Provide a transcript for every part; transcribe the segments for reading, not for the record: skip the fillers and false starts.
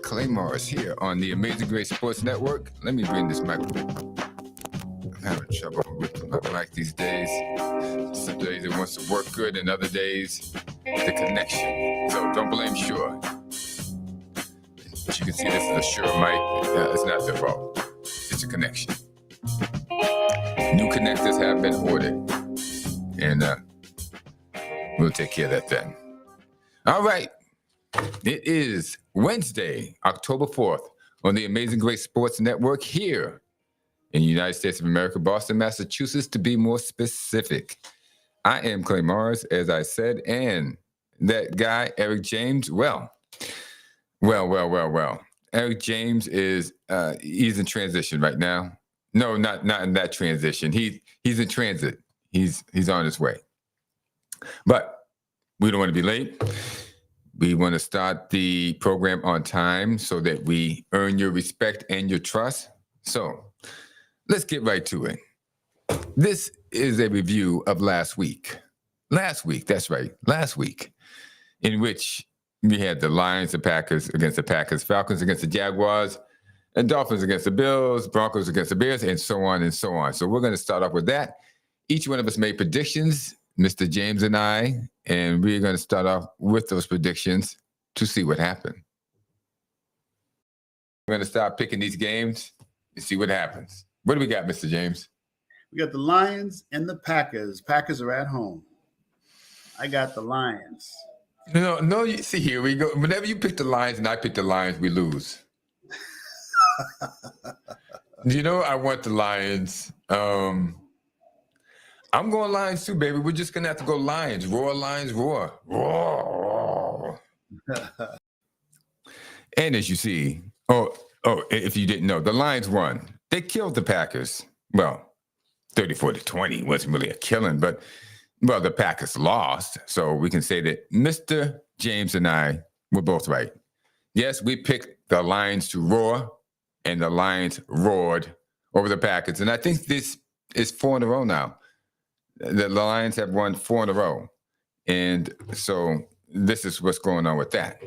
Claymores here on the Amazing Grace Sports Network. Let me bring this microphone. I'm having trouble with my mic these days. Some days it wants to work good, and other days the connection. So don't blame Shure. As you can see, this is a Shure mic. It's not their fault. It's a connection. New connectors have been ordered, and we'll take care of that then. All right. It is Wednesday, October 4th on the Amazing Grace Sports Network here in the United States of America, Boston, Massachusetts, to be more specific. I am Clay Mars, as I said, and that guy, Erick James, well. Erick James is, he's in transition right now. No, not in that transition. He's in transit. He's on his way. But we don't want to be late. We want to start the program on time so that we earn your respect and your trust. So let's get right to it. This is a review of last week. Last week, in which we had the Lions, the Packers against the Packers, Falcons against the Jaguars, and Dolphins against the Bills, Broncos against the Bears, and so on and so on. So we're going to start off with that. Each one of us made predictions, Mr. James and I, and we're going to start off with those predictions to see what happened. We're going to start picking these games and see what happens. What do we got, Mr. James? We got the Lions and the Packers. Packers are at home. I got the Lions. No, you see, here we go. Whenever you pick the Lions and I pick the Lions, we lose. You know, I want the Lions. I'm going Lions too, baby. We're just going to have to go Lions. Roar, Lions, roar. Roar. And as you see, if you didn't know, the Lions won. They killed the Packers. Well, 34-20 wasn't really a killing, but, well, the Packers lost. So we can say that Mr. James and I were both right. Yes, we picked the Lions to roar, and the Lions roared over the Packers. And I think this is 4 in a row now. The Lions have won 4 in a row. And so this is what's going on with that.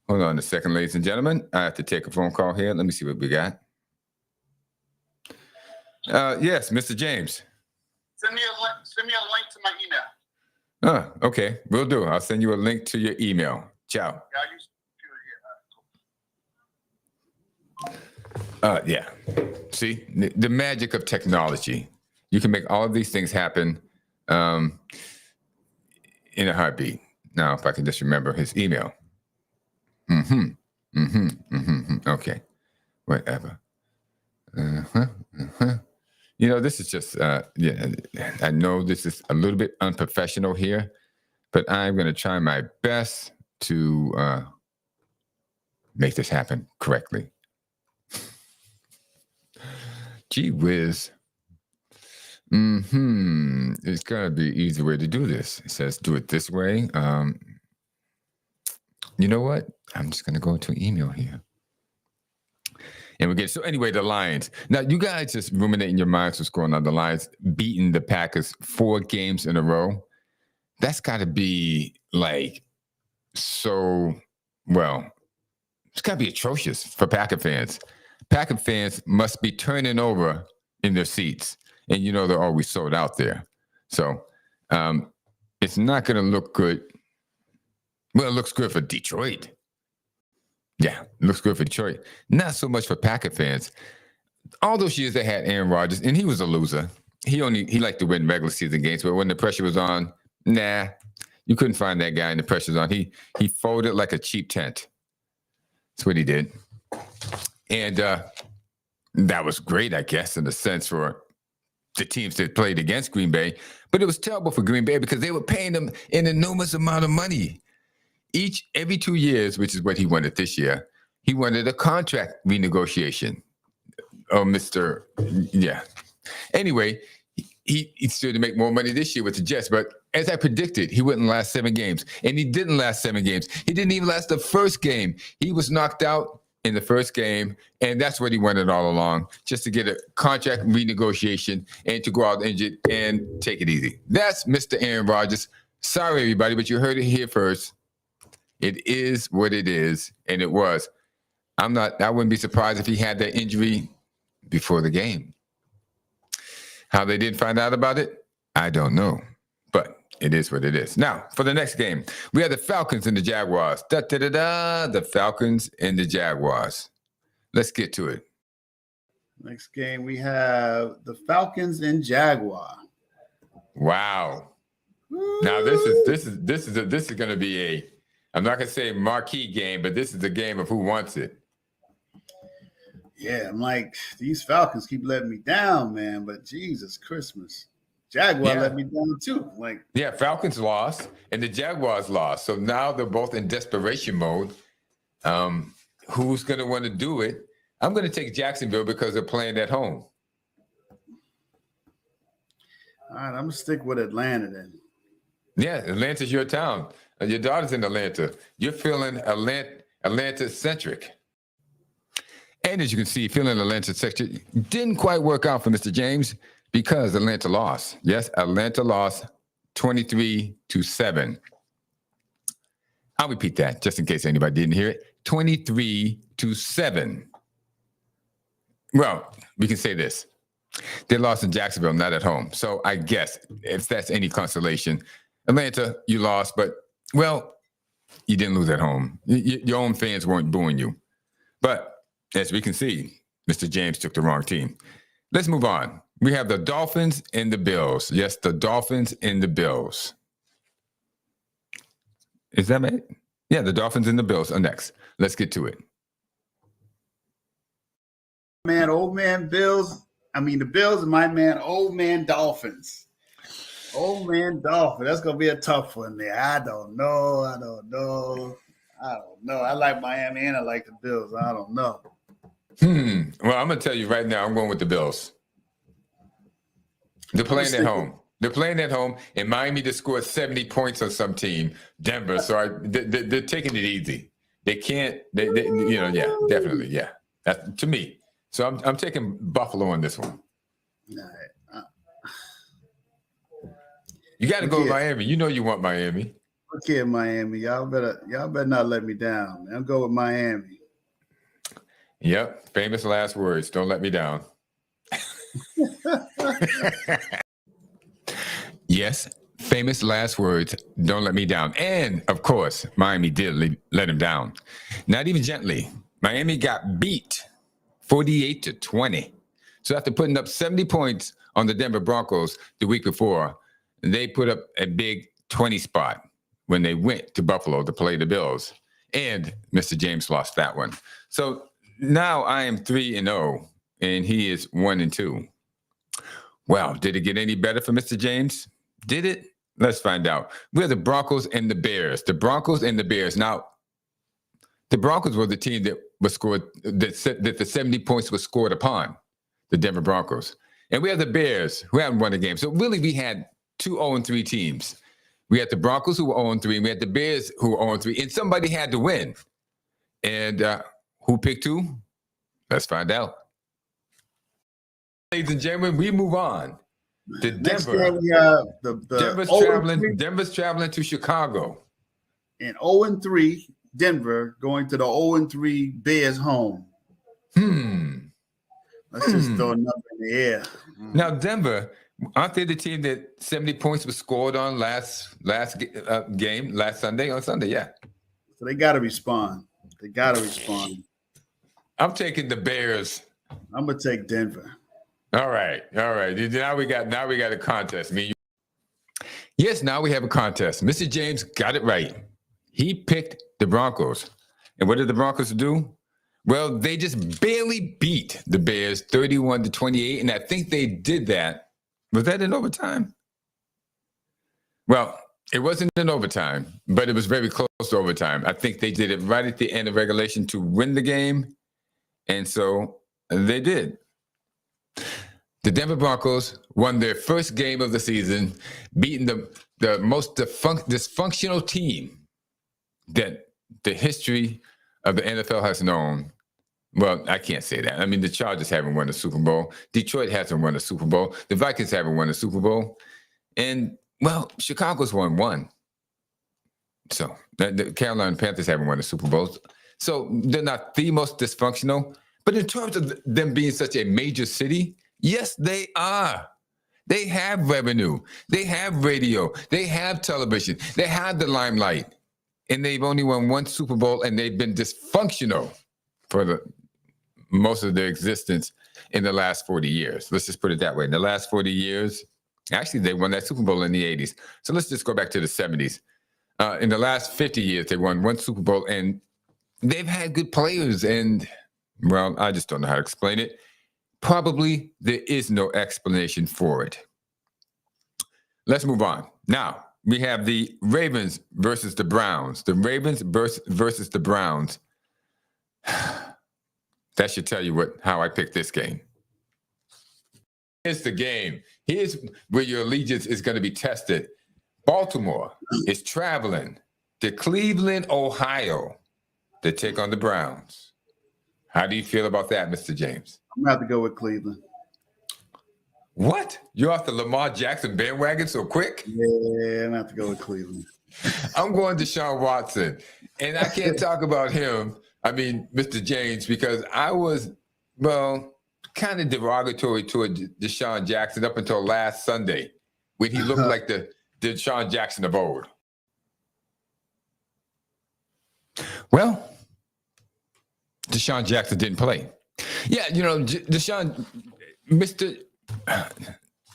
Hold on a second, ladies and gentlemen. I have to take a phone call here. Let me see what we got. Yes, Mr. James. Send me a link to my email. Okay. Will do. I'll send you a link to your email. Ciao. Yeah, I use computer here. Yeah. See, the magic of technology. You can make all of these things happen in a heartbeat. Now, if I can just remember his email. Okay. Whatever. You know, this is just, I know this is a little bit unprofessional here, but I'm going to try my best to make this happen correctly. Gee whiz. It's got to be an easy way to do this. It says do it this way. You know what? I'm just going to go to email here. And we get, so anyway, the Lions. Now, you guys just ruminate in your minds what's going on. The Lions beating the Packers 4 games in a row. That's got to be like so, well, it's got to be atrocious for Packer fans. Packer fans must be turning over in their seats. And you know they're always sold out there. So it's not going to look good. Well, it looks good for Detroit. Yeah, it looks good for Detroit. Not so much for Packer fans. All those years they had Aaron Rodgers, and he was a loser. He liked to win regular season games, but when the pressure was on, you couldn't find that guy and the pressure's on. He folded like a cheap tent. That's what he did. And that was great, I guess, in a sense for the teams that played against Green Bay, but it was terrible for Green Bay because they were paying them an enormous amount of money. Every 2 years, which is what he wanted this year, he wanted a contract renegotiation. Anyway, he stood to make more money this year with the Jets, but as I predicted, he wouldn't last 7 games, and he didn't last 7 games. He didn't even last the first game. He was knocked out in the first game, and that's what he wanted all along, just to get a contract renegotiation and to go out injured and take it easy. That's Mr. Aaron Rodgers. Sorry, everybody, but you heard it here first. It is what it is, and it was. I wouldn't be surprised if he had that injury before the game. How they did find out about it, I don't know. But it is what it is. Now, for the next game, we have the Falcons and the Jaguars. The Falcons and the Jaguars. Let's get to it. Next game, we have the Falcons and Jaguar. Wow. Now this is going to be a, I'm not going to say marquee game, but this is the game of who wants it. Yeah, I'm like, these Falcons keep letting me down, man. But Jesus Christmas, Jaguar let me down too. Like, yeah, Falcons lost and the Jaguars lost, so now they're both in desperation mode. Who's going to want to do it? I'm going to take Jacksonville because they're playing at home. All right, I'm going to stick with Atlanta then. Yeah, Atlanta's your town. Your daughter's in Atlanta. You're feeling Atlanta-centric. And as you can see, feeling Atlanta-centric didn't quite work out for Mr. James because Atlanta lost. Yes, Atlanta lost 23-7. I'll repeat that just in case anybody didn't hear it. 23-7. Well, we can say this. They lost in Jacksonville, not at home. So I guess if that's any consolation, Atlanta, you lost, but, well, you didn't lose at home. Your own fans weren't booing you. But as we can see, Mr. James took the wrong team. Let's move on. We have the Dolphins and the Bills. Yes, the Dolphins and the Bills. Is that right? Yeah, the Dolphins and the Bills are next. Let's get to it. Man, old man Bills. I mean, the Bills and my man, old man Dolphins. Old man Dolphins. That's going to be a tough one there. I don't know. I like Miami and I like the Bills. I don't know. Well, I'm going to tell you right now, I'm going with the Bills. They're playing at home. They're playing at home, and Miami just scored 70 points on some team, Denver. So they're taking it easy. They can't, yeah, definitely, yeah. That's to me. So I'm taking Buffalo on this one. You got to go with Miami. You know you want Miami. Okay, Miami. Y'all better not let me down. I'll go with Miami. Yep. Famous last words. Don't let me down. Yes. Famous last words. Don't let me down. And of course, Miami did let him down. Not even gently. Miami got beat 48-20. So after putting up 70 points on the Denver Broncos the week before, they put up a big 20 spot when they went to Buffalo to play the Bills. And Mr. James lost that one. So now I am 3-0, and he is 1-2. Well, did it get any better for Mr. James? Did it? Let's find out. We have the Broncos and the Bears. The Broncos and the Bears. Now, the Broncos were the team that was scored, that the 70 points was scored upon, the Denver Broncos. And we have the Bears, who haven't won a game. So really, we had 2 0-3 teams. We had the Broncos, who were 0-3, and we had the Bears, who were 0-3, and somebody had to win. And who picked who? Let's find out. Ladies and gentlemen, we move on to Denver. Next we have Denver's traveling to Chicago. And 0-3, Denver going to the 0-3 Bears home. Let's just throw a number in the air. Now, Denver, aren't they the team that 70 points was scored on last Sunday? On Sunday, yeah. So they got to respond. I'm taking the Bears. I'm gonna take Denver. All right. Now we got a contest. Yes, now we have a contest. Mr. James got it right. He picked the Broncos. And what did the Broncos do? Well, they just barely beat the Bears 31-28. And I think they did that. Was that in overtime? Well, it wasn't in overtime, but it was very close to overtime. I think they did it right at the end of regulation to win the game. And so they did. The Denver Broncos won their first game of the season, beating the most dysfunctional team that the history of the NFL has known. Well, I can't say that. I mean, the Chargers haven't won a Super Bowl. Detroit hasn't won a Super Bowl. The Vikings haven't won a Super Bowl. And, well, Chicago's won one. So the Carolina Panthers haven't won a Super Bowl. So they're not the most dysfunctional. But in terms of them being such a major city, yes, they are. They have revenue. They have radio. They have television. They have the limelight. And they've only won one Super Bowl, and they've been dysfunctional for the most of their existence in the last 40 years. Let's just put it that way. In the last 40 years, actually, they won that Super Bowl in the 80s. So let's just go back to the 70s. In the last 50 years, they won one Super Bowl, and they've had good players. And, well, I just don't know how to explain it. Probably there is no explanation for it. Let's move on. Now, we have the Ravens versus the Browns. The Ravens versus the Browns. That should tell you how I picked this game. Here's the game. Here's where your allegiance is going to be tested. Baltimore is traveling to Cleveland, Ohio to take on the Browns. How do you feel about that, Mr. James? I'm going to have to go with Cleveland. What? You're off the Lamar Jackson bandwagon so quick? Yeah, I'm going to have to go with Cleveland. I'm going to Deshaun Watson. And I can't talk about him, Mr. James, because I was, kind of derogatory toward Deshaun Jackson up until last Sunday when he looked like the Deshaun Jackson of old. Well, Deshaun Jackson didn't play. Yeah, Deshaun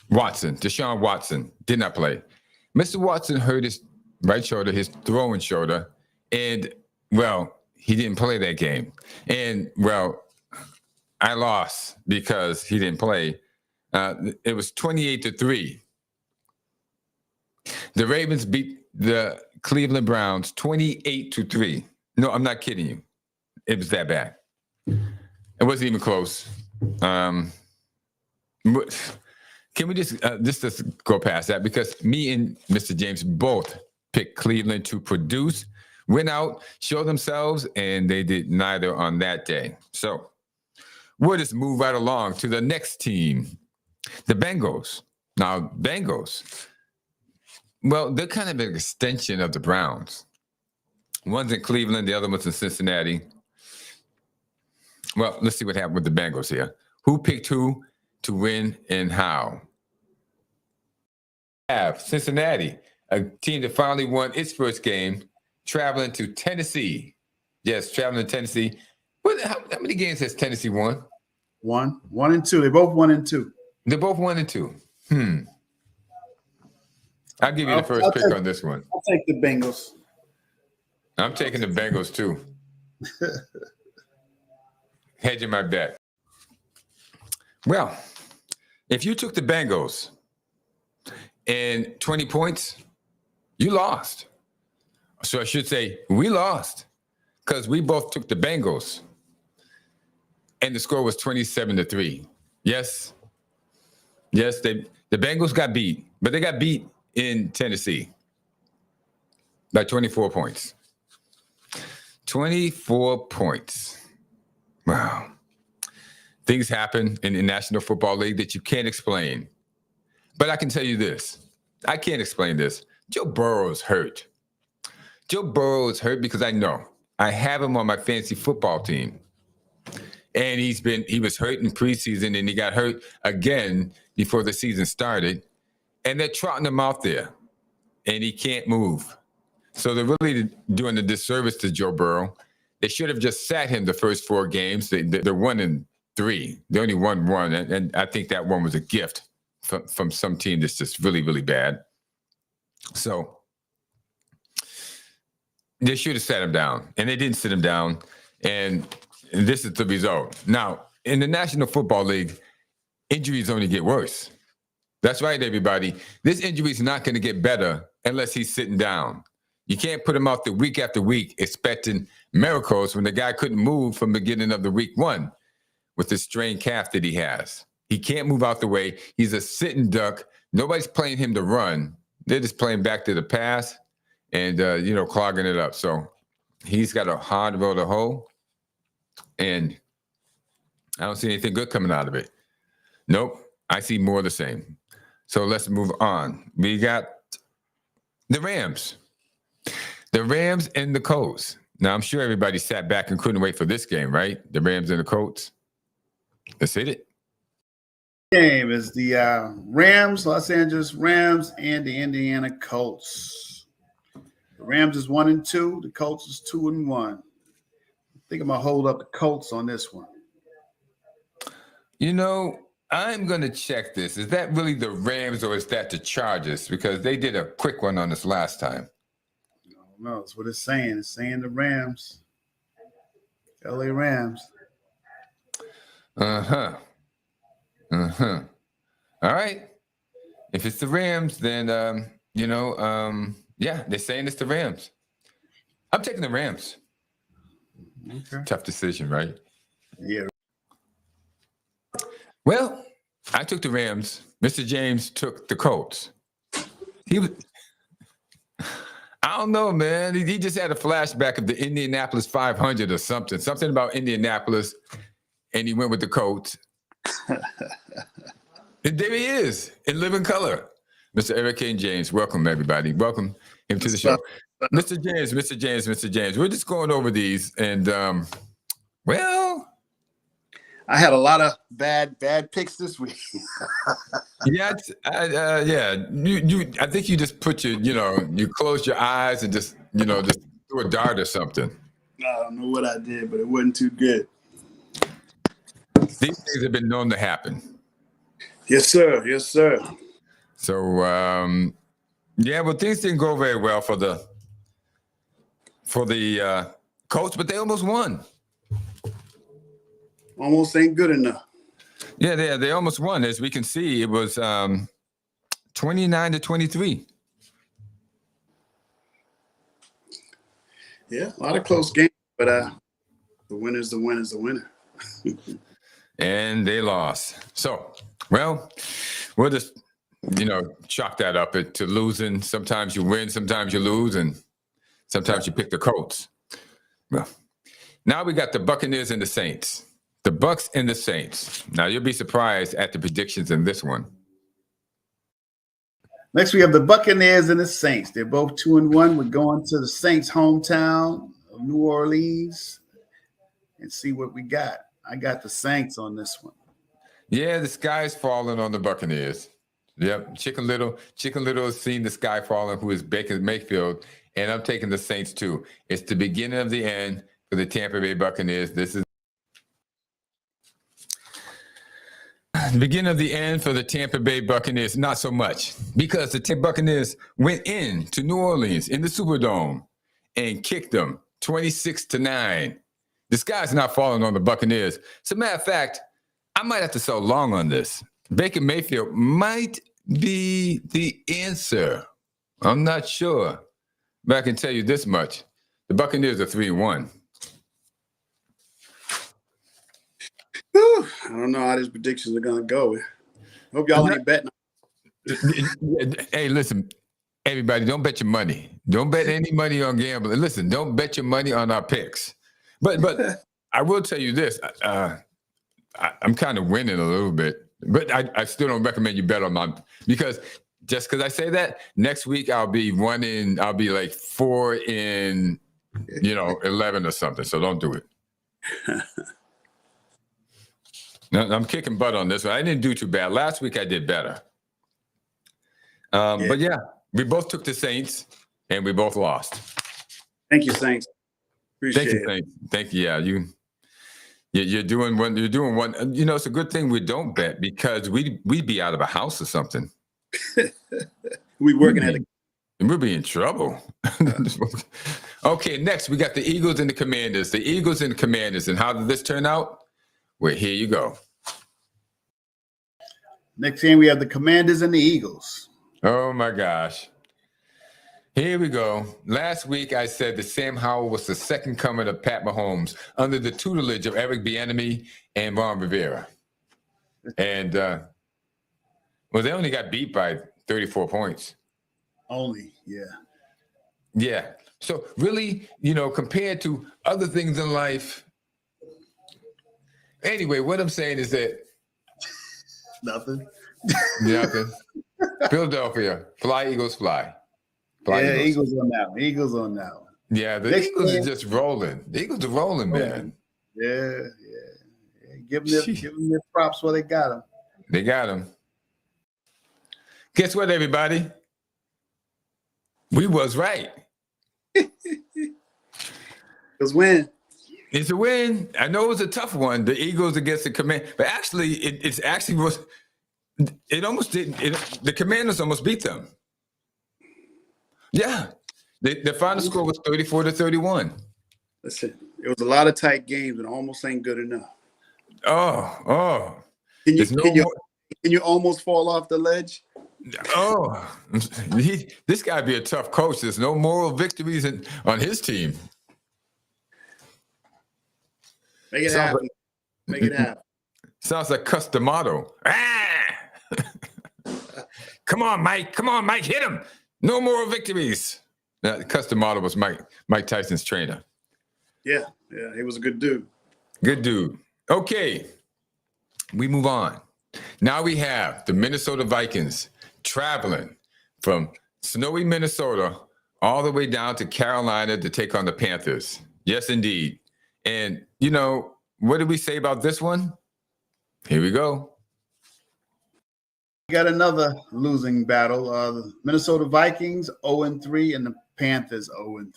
Watson did not play. Mr. Watson hurt his right shoulder, his throwing shoulder, and, he didn't play that game. And, I lost because he didn't play. It was 28-3. The Ravens beat the Cleveland Browns 28-3. No, I'm not kidding you. It was that bad. It wasn't even close. Can we just go past that? Because me and Mr. James both picked Cleveland to produce, win out, show themselves, and they did neither on that day. So we'll just move right along to the next team, the Bengals. Now, Bengals, they're kind of an extension of the Browns. One's in Cleveland, the other one's in Cincinnati. Well, let's see what happened with the Bengals here. Who picked who to win and how? Have Cincinnati, a team that finally won its first game, traveling to Tennessee. Yes, traveling to Tennessee. How many games has Tennessee won? 1 and 2. They both 1 and 2. They're both 1 and 2. I'll give you the first pick on this one. I'll take the Bengals. I'm taking the Bengals too. Hedging my bet. Well, if you took the Bengals and 20 points, you lost. So I should say we lost because we both took the Bengals. And the score was 27-3. Yes, the Bengals got beat, but they got beat in Tennessee by 24 points. 24 points. Wow. Things happen in the National Football League that you can't explain. But I can tell you this. I can't explain this. Joe Burrow is hurt. Joe Burrow is hurt because I know. I have him on my fantasy football team. And he was hurt in preseason, and he got hurt again before the season started. And they're trotting him out there, and he can't move. So they're really doing a disservice to Joe Burrow. They should have just sat him the first 4 games. They're 1-3. They only won 1, and I think that one was a gift from some team that's just really, really bad. So they should have sat him down, and they didn't sit him down, and this is the result. Now, in the National Football League, injuries only get worse. That's right, everybody. This injury is not going to get better unless he's sitting down. You can't put him out there week after week expecting miracles when the guy couldn't move from the beginning of the week 1 with the strained calf that he has. He can't move out the way. He's a sitting duck. Nobody's playing him to run. They're just playing back to the pass and, clogging it up. So he's got a hard road to hoe, and I don't see anything good coming out of it. Nope. I see more of the same. So let's move on. We got the Rams. The Rams and the Colts. Now, I'm sure everybody sat back and couldn't wait for this game, right? The Rams and the Colts. Let's hit it. Game is the Rams, Los Angeles Rams, and the Indiana Colts. The Rams is 1-2. The Colts is 2-1. I think I'm gonna hold up the Colts on this one. You know, I'm gonna check this. Is that really the Rams or is that the Chargers? Because they did a quick one on us last time. No, that's what it's saying. It's saying the Rams. LA Rams. Uh-huh. Uh-huh. All right. If it's the Rams, then yeah, they're saying it's the Rams. I'm taking the Rams. Okay. Tough decision, right? Yeah. Well, I took the Rams. Mr. James took the Colts. He was I don't know, man. He just had a flashback of the Indianapolis 500 or something. Something about Indianapolis, and he went with the Colts. And there he is in living color. Mr. Erick and James, welcome, everybody. Welcome him to the show. Mr. James. We're just going over these, and, well. I had a lot of bad picks this week. Yeah, I think you just put you closed your eyes and just threw a dart or something. I don't know what I did, but it wasn't too good. These things have been known to happen. Yes, sir. Yes, sir. So, well, things didn't go very well for the Colts, but they almost won. Almost ain't good enough. Yeah, they almost won. As we can see, it was 29-23. Yeah, a lot of close games, but the winner's the winner. And they lost. So, well, we'll just, chalk that up to losing. Sometimes you win, sometimes you lose, and sometimes you pick the Colts. Well, now we got the Buccaneers and the Saints. The Bucs and the Saints. Now, you'll be surprised at the predictions in this one. Next, we have the Buccaneers and the Saints. They're both 2-1. We're going to the Saints' hometown of New Orleans and see what we got. I got the Saints on this one. Yeah, the sky's falling on the Buccaneers. Yep, Chicken Little has seen the sky falling, who is Baker Mayfield, and I'm taking the Saints too. It's the beginning of the end for the Tampa Bay Buccaneers. This is the beginning of the end for the Tampa Bay Buccaneers. Not so much, because the Tampa Buccaneers went into New Orleans in the Superdome and kicked them 26-9. The sky's not falling on the Buccaneers. As a matter of fact, I might have to sell long on this. Baker Mayfield might be the answer. I'm not sure, but I can tell you this much. The Buccaneers are 3-1. Whew, I don't know how these predictions are going to go. Hope y'all ain't betting. Hey, listen, everybody, don't bet your money. Don't bet any money on gambling. Listen, don't bet your money on our picks. But I will tell you this. I'm kind of winning a little bit, but I still don't recommend you bet on my, because just because I say that, next week I'll be like 4 in, 11 or something. So don't do it. No, I'm kicking butt on this one. I didn't do too bad. Last week I did better. But yeah, we both took the Saints and we both lost. Thank you, Saints. Appreciate it. Saints. Thank you. Yeah, you're doing one. You're doing one. It's a good thing we don't bet, because we'd be out of a house or something. We'd be in trouble. Okay, next we got the Eagles and the Commanders. The Eagles and the Commanders. And how did this turn out? Well, here you go. Next game, we have the Commanders and the Eagles. Oh, my gosh. Here we go. Last week, I said that Sam Howell was the second coming of Pat Mahomes under the tutelage of Eric Bieniemy and Ron Rivera. And, they only got beat by 34 points. Only, yeah. Yeah. So really, compared to other things in life. Anyway, what I'm saying is that. Nothing. Philadelphia, fly, Eagles, fly. Eagles on that one. Yeah, the Eagles are just rolling. The Eagles are rolling, man. Yeah. Give them their props while they got them. They got them. Guess what, everybody? We was right. Because when It's a win. I know it was a tough one. The Eagles against the Commanders, but actually, it's actually was. It almost didn't. The Commanders almost beat them. Yeah, the final score was 34-31. Listen, it was a lot of tight games and almost ain't good enough. Oh. Can you almost fall off the ledge? Oh, this guy be a tough coach. There's no moral victories on his team. Make it happen. Make it happen. Sounds like Customato. Come on, Mike. Hit him. No moral victories. Customato was Mike Tyson's trainer. Yeah, he was a good dude. Good dude. Okay, we move on. Now we have the Minnesota Vikings traveling from snowy Minnesota all the way down to Carolina to take on the Panthers. Yes, indeed. And, what did we say about this one? Here we go. We got another losing battle. The Minnesota Vikings 0-3 and the Panthers 0-3.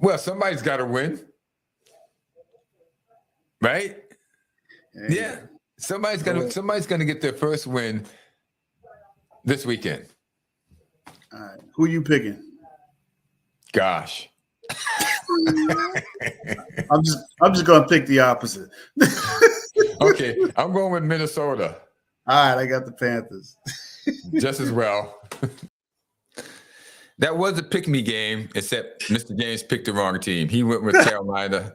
Well, somebody's got to win. Right? Yeah. Somebody's gonna get their first win this weekend. All right. Who you picking? Gosh. I'm just gonna pick the opposite. Okay, I'm going with Minnesota. All right, I got the Panthers. Just as well. That was a pick-me game, except Mr. James picked the wrong team. He went with Carolina.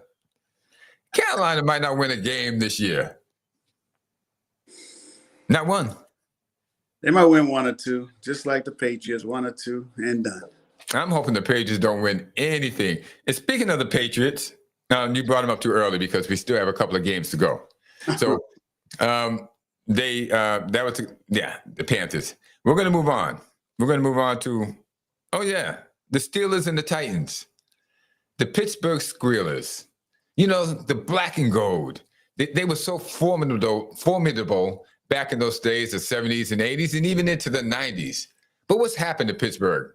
Carolina might not win a game this year. Not one. They might win one or two, just like the Patriots, 1 or 2 and done. I'm hoping the Patriots don't win anything. And speaking of the Patriots, you brought them up too early because we still have a couple of games to go. So the Panthers. We're going to move on. We're going to move on to, the Steelers and the Titans. The Pittsburgh Steelers. The black and gold. They were so formidable back in those days, the 70s and 80s, and even into the 90s. But what's happened to Pittsburgh?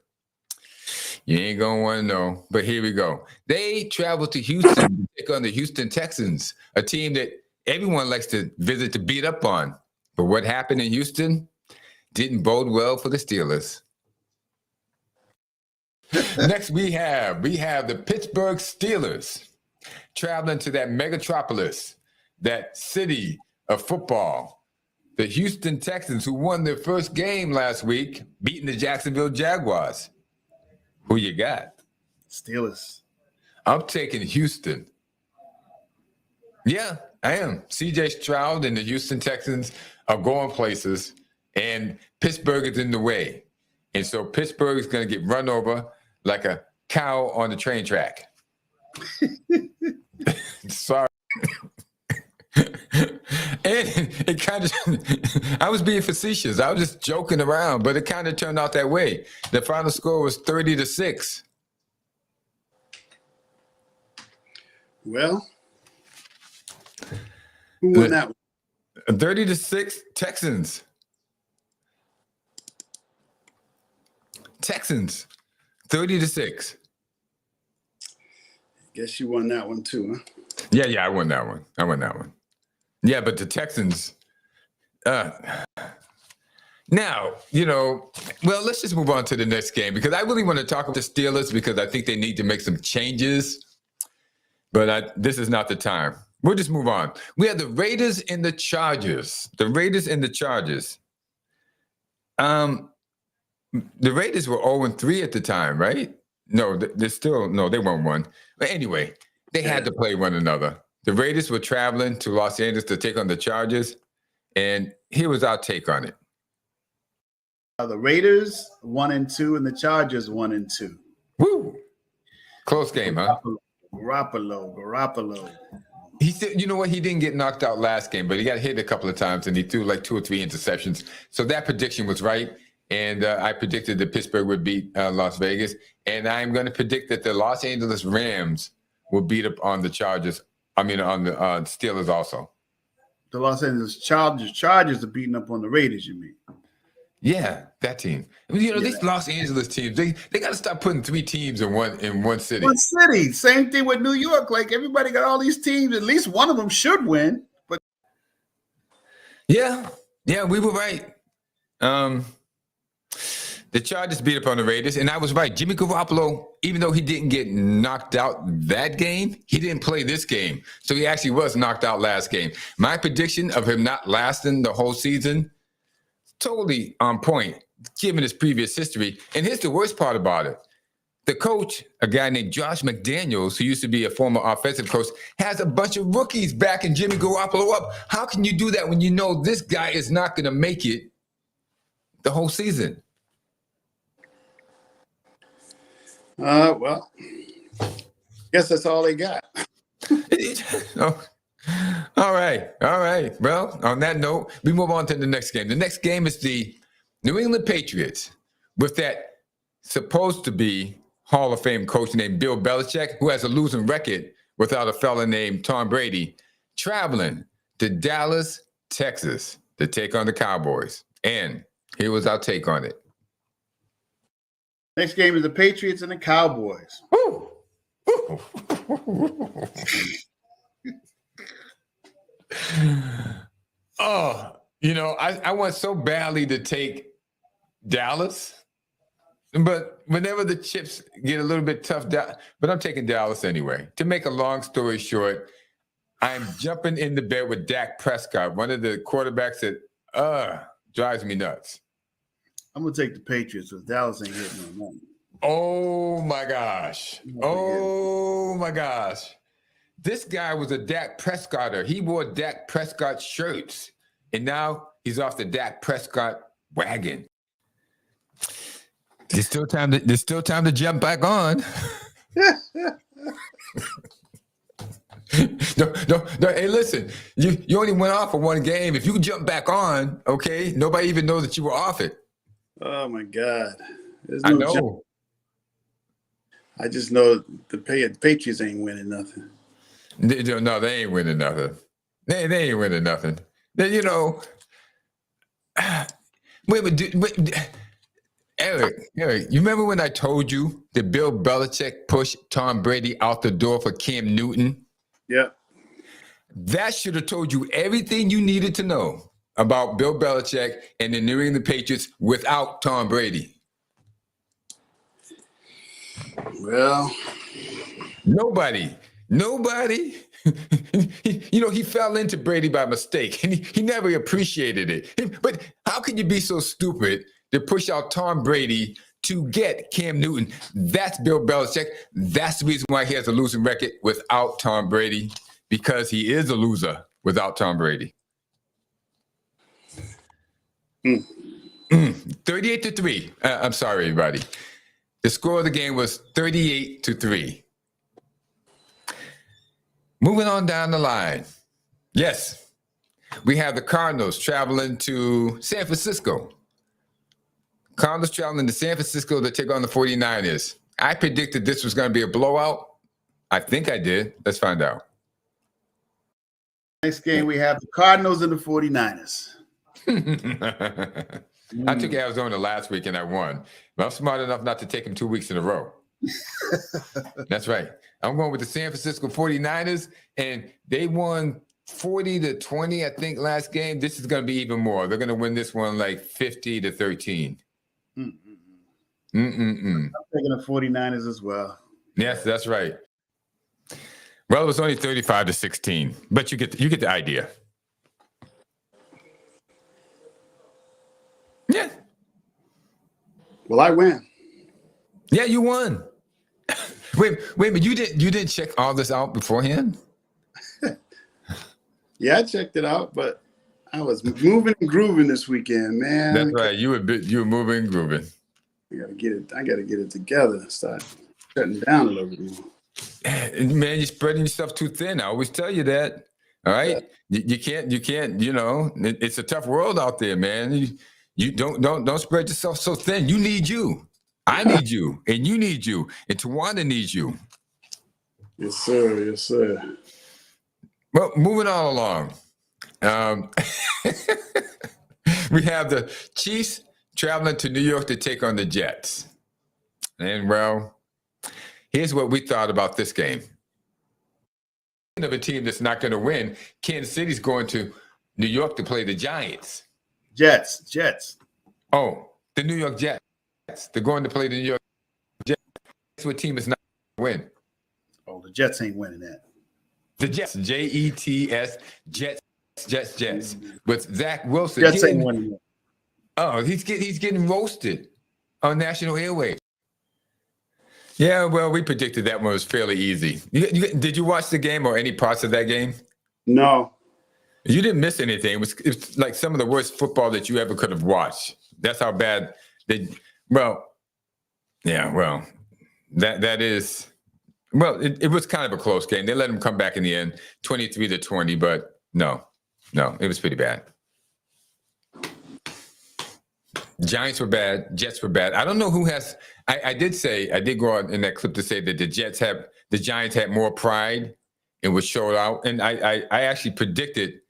You ain't going to want to know, but here we go. They traveled to Houston to take on the Houston Texans, a team that everyone likes to visit to beat up on. But what happened in Houston didn't bode well for the Steelers. Next, we have the Pittsburgh Steelers traveling to that megatropolis, that city of football. The Houston Texans, who won their first game last week, beating the Jacksonville Jaguars. Who you got? Steelers. I'm taking Houston. Yeah, I am. C.J. Stroud and the Houston Texans are going places, and Pittsburgh is in the way. And so Pittsburgh is going to get run over like a cow on the train track. Sorry. And it kind of, I was being facetious. I was just joking around, but it kind of turned out that way. The final score was 30-6. Well, who won that one? 30-6 Texans. Texans, 30-6. Guess you won that one too, huh? Yeah, I won that one. Yeah, but the Texans, now, let's just move on to the next game because I really want to talk about the Steelers because I think they need to make some changes, but this is not the time. We'll just move on. We have the Raiders and the Chargers. The Raiders were 0-3 at the time, right? No, they weren't one. But anyway, they had to play one another. The Raiders were traveling to Los Angeles to take on the Chargers, and here was our take on it. The Raiders 1-2 and the Chargers 1-2. Woo! Close game, huh? Garoppolo. He said, you know what? He didn't get knocked out last game, but he got hit a couple of times, and he threw like 2 or 3 interceptions. So that prediction was right, and I predicted that Pittsburgh would beat Las Vegas. and I'm going to predict that the Los Angeles Rams will beat up on the Chargers. On the Steelers also. The Los Angeles Chargers are beating up on the Raiders, you mean? Yeah, that team. These Los Angeles teams, they got to stop putting 3 teams in one city. One city. Same thing with New York. Like everybody got all these teams. At least one of them should win. But yeah, we were right. The Chargers beat up on the Raiders, and I was right. Jimmy Garoppolo, even though he didn't get knocked out that game, he didn't play this game. So he actually was knocked out last game. My prediction of him not lasting the whole season, totally on point, given his previous history. And here's the worst part about it. The coach, a guy named Josh McDaniels, who used to be a former offensive coach, has a bunch of rookies backing Jimmy Garoppolo up. How can you do that when you know this guy is not going to make it the whole season? Well, guess that's all they got. All right. Well, on that note, we move on to the next game. The next game is the New England Patriots with that supposed to be Hall of Fame coach named Bill Belichick, who has a losing record without a fella named Tom Brady, traveling to Dallas, Texas to take on the Cowboys. And here was our take on it. Next game is the Patriots and the Cowboys. Woo! Oh, I want so badly to take Dallas, but whenever the chips get a little bit tough, but I'm taking Dallas anyway. To make a long story short, I'm jumping in the bed with Dak Prescott, one of the quarterbacks that drives me nuts. I'm going to take the Patriots because Dallas ain't hitting no money. Oh, my gosh. This guy was a Dak Prescotter. He wore Dak Prescott shirts, and now he's off the Dak Prescott wagon. There's still time to jump back on. No. Hey, listen, you only went off for one game. If you jump back on, okay, nobody even knows that you were off it. Oh my God! I know. I just know the Patriots ain't winning nothing. No, they ain't winning nothing. They ain't winning nothing. Wait, Eric, you remember when I told you that Bill Belichick pushed Tom Brady out the door for Cam Newton? Yeah. That should have told you everything you needed to know about Bill Belichick and the New England Patriots without Tom Brady. Well, nobody. He fell into Brady by mistake, and he never appreciated it. But how can you be so stupid to push out Tom Brady to get Cam Newton? That's Bill Belichick. That's the reason why he has a losing record without Tom Brady, because he is a loser without Tom Brady. 38-3. I'm sorry, everybody. The score of the game was 38-3. Moving on down the line. Yes, we have the Cardinals traveling to San Francisco. Cardinals traveling to San Francisco to take on the 49ers. I predicted this was going to be a blowout. I think I did. Let's find out. Next game, we have the Cardinals and the 49ers. I took Arizona last week and I won. But I'm smart enough not to take them 2 weeks in a row. That's right. I'm going with the San Francisco 49ers, and they won 40-20, I think, last game. This is going to be even more. They're going to win this one like 50-13. I'm taking the 49ers as well. Yes, that's right. Well, it was only 35-16, but you get the idea. Yeah. Well, I win. Yeah, you won. Wait, but you didn't check all this out beforehand? Yeah, I checked it out, but I was moving and grooving this weekend, man. That's right. You were moving and grooving. I gotta get it together. Start shutting down a little bit more. Man, you're spreading yourself too thin. I always tell you that. All right, yeah. You can't. It's a tough world out there, man. You don't spread yourself so thin. You need you. I need you, and you need you, and Tawana needs you. Yes, sir. Yes, sir. Well, moving on along. We have the Chiefs traveling to New York to take on the Jets. And, well, here's what we thought about this game. Of a team that's not going to win, Kansas City's going to New York to play the Giants. Jets. Oh, the New York Jets. They're going to play the New York Jets. That's what team is not going to win. Oh, the Jets ain't winning that. The Jets, Jets, Jets. With Zach Wilson. Jets ain't winning that. Oh, he's getting roasted on national airwaves. Yeah, well, we predicted that one was fairly easy. Did you watch the game or any parts of that game? No. You didn't miss anything. It was like some of the worst football that you ever could have watched. That's how bad they. Well, yeah. Well, that is. Well, it was kind of a close game. They let them come back in the end, 23-20. But no, it was pretty bad. Giants were bad. Jets were bad. I don't know who has. I did go out in that clip to say that the Giants had more pride and was showed out. And I actually predicted,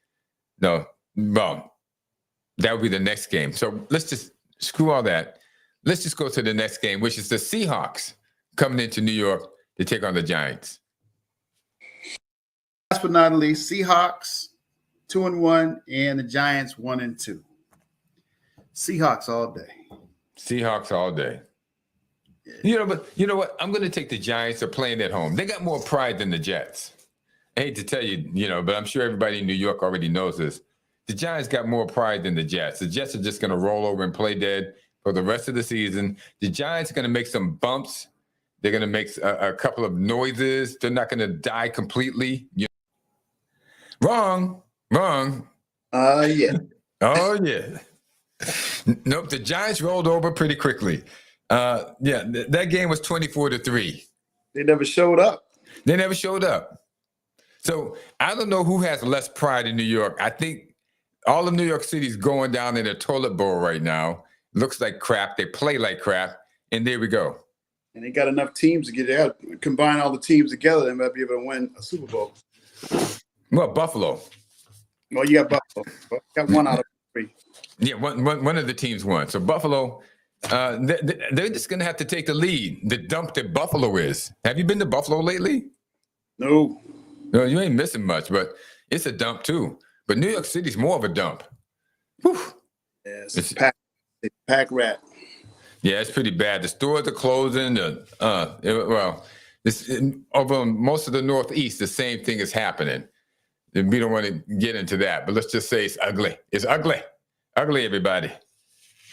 that would be the next game. So let's just screw all that. Let's just go to the next game, which is the Seahawks coming into New York to take on the Giants. Last but not least, Seahawks 2-1 and the Giants 1-2. Seahawks all day. Seahawks all day. But you know what? I'm going to take the Giants. They're playing at home. They got more pride than the Jets. I hate to tell you, but I'm sure everybody in New York already knows this. The Giants got more pride than the Jets. The Jets are just going to roll over and play dead for the rest of the season. The Giants are going to make some bumps. They're going to make a couple of noises. They're not going to die completely. Wrong. Yeah. Oh, yeah. Nope, the Giants rolled over pretty quickly. That game was 24-3. They never showed up. So I don't know who has less pride in New York. I think all of New York City's going down in a toilet bowl right now. Looks like crap. They play like crap. And there we go. And they got enough teams to get out. Combine all the teams together, they might be able to win a Super Bowl. Well, Buffalo. Well, you got Buffalo. Got one out of 3. Yeah, one of the teams won. So Buffalo, they're just going to have to take the lead. The dump that Buffalo is. Have you been to Buffalo lately? No. No, you ain't missing much, but it's a dump too. But New York City's more of a dump. Whew. Yeah, it's pack rat. Yeah, it's pretty bad. The stores are closing. Over most of the Northeast, the same thing is happening. And we don't want to get into that, but let's just say it's ugly. It's ugly. Ugly, everybody.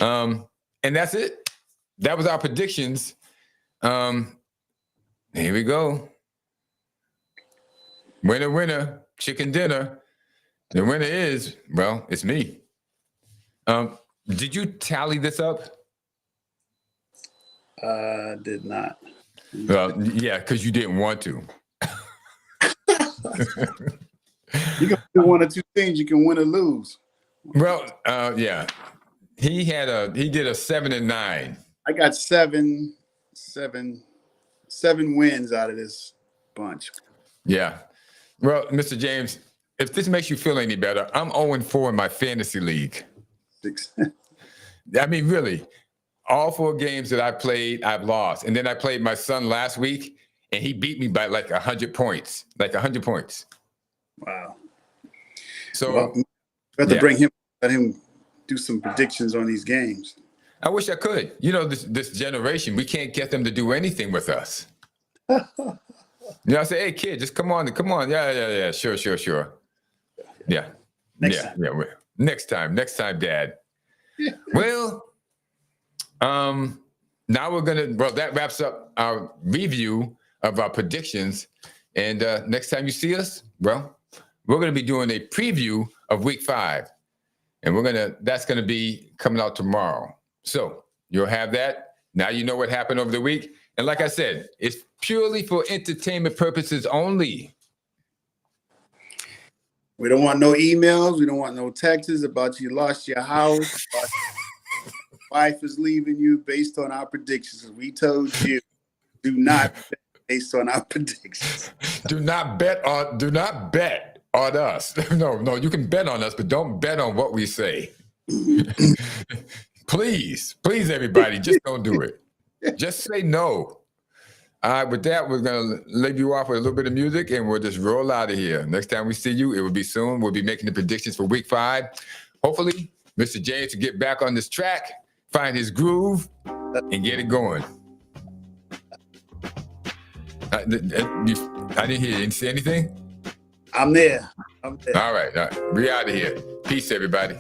And that's it. That was our predictions. Here we go. Winner, chicken dinner. The winner is, it's me. Did you tally this up? Did not. Well, yeah, because you didn't want to. You can do one or two things. You can win or lose. Well, yeah. He did a 7 and 9. I got seven wins out of this bunch. Yeah. Well, Mr. James, if this makes you feel any better, I'm 0-4 in my fantasy league. 6. I mean, really, all 4 games that I played, I've lost. And then I played my son last week, and he beat me by like 100 points. Wow. So we have to bring him, let him do some predictions on these games. I wish I could. This generation, we can't get them to do anything with us. I say, hey, kid, just come on. Yeah, sure. Yeah. Next time, Dad. Yeah. Well, now that wraps up our review of our predictions. And next time you see us, we're going to be doing a preview of week 5. And that's going to be coming out tomorrow. So you'll have that. Now you know what happened over the week. And like I said, it's purely for entertainment purposes only. We don't want no emails. We don't want no texts about you lost your house. wife is leaving you based on our predictions. We told you, do not bet based on our predictions. Do not bet on us. No, you can bet on us, but don't bet on what we say. Please, everybody, just don't do it. Just say no. All right, with that, we're going to leave you off with a little bit of music, and we'll just roll out of here. Next time we see you, it will be soon. We'll be making the predictions for week 5. Hopefully, Mr. James will get back on this track, find his groove, and get it going. I didn't hear you. Didn't say anything? I'm there. All right. We out of here. Peace, everybody.